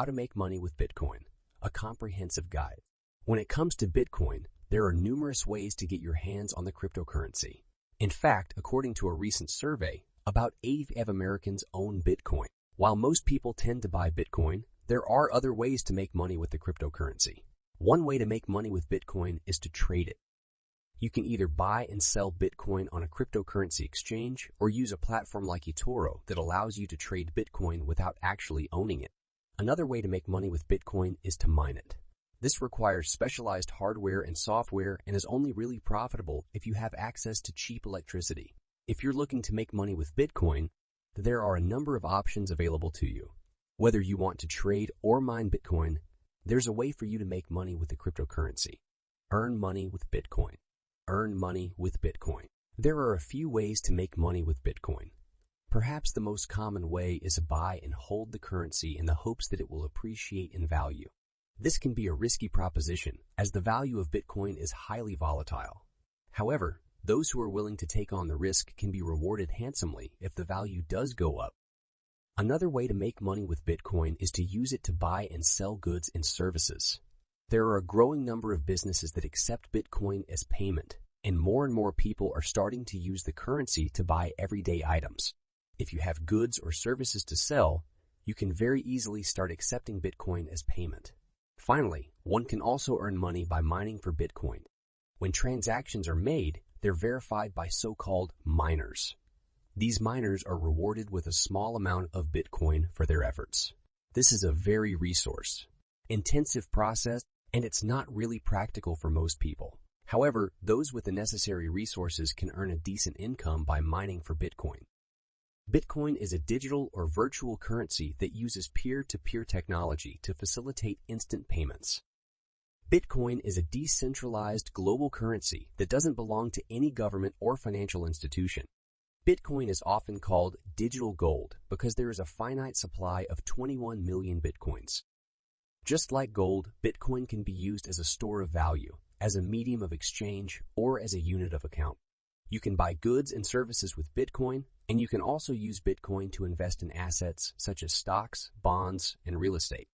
How to Make Money with Bitcoin, a comprehensive guide. When it comes to Bitcoin, there are numerous ways to get your hands on the cryptocurrency. In fact, according to a recent survey, about 80 of Americans own Bitcoin. While most people tend to buy Bitcoin, there are other ways to make money with the cryptocurrency. One way to make money with Bitcoin is to trade it. You can either buy and sell Bitcoin on a cryptocurrency exchange or use a platform like eToro that allows you to trade Bitcoin without actually owning it. Another way to make money with Bitcoin is to mine it. This requires specialized hardware and software and is only really profitable if you have access to cheap electricity. If you're looking to make money with Bitcoin, there are a number of options available to you. Whether you want to trade or mine Bitcoin, there's a way for you to make money with the cryptocurrency. Earn money with Bitcoin. Earn money with Bitcoin. There are a few ways to make money with Bitcoin. Perhaps the most common way is to buy and hold the currency in the hopes that it will appreciate in value. This can be a risky proposition, as the value of Bitcoin is highly volatile. However, those who are willing to take on the risk can be rewarded handsomely if the value does go up. Another way to make money with Bitcoin is to use it to buy and sell goods and services. There are a growing number of businesses that accept Bitcoin as payment, and more people are starting to use the currency to buy everyday items. If you have goods or services to sell, you can very easily start accepting Bitcoin as payment. Finally, one can also earn money by mining for Bitcoin. When transactions are made, they're verified by so-called miners. These miners are rewarded with a small amount of Bitcoin for their efforts. This is a very resource-intensive process, and it's not really practical for most people. However, those with the necessary resources can earn a decent income by mining for Bitcoin. Bitcoin is a digital or virtual currency that uses peer-to-peer technology to facilitate instant payments. Bitcoin is a decentralized global currency that doesn't belong to any government or financial institution. Bitcoin is often called digital gold because there is a finite supply of 21 million Bitcoins. Just like gold, Bitcoin can be used as a store of value, as a medium of exchange, or as a unit of account. You can buy goods and services with Bitcoin, and you can also use Bitcoin to invest in assets such as stocks, bonds, and real estate.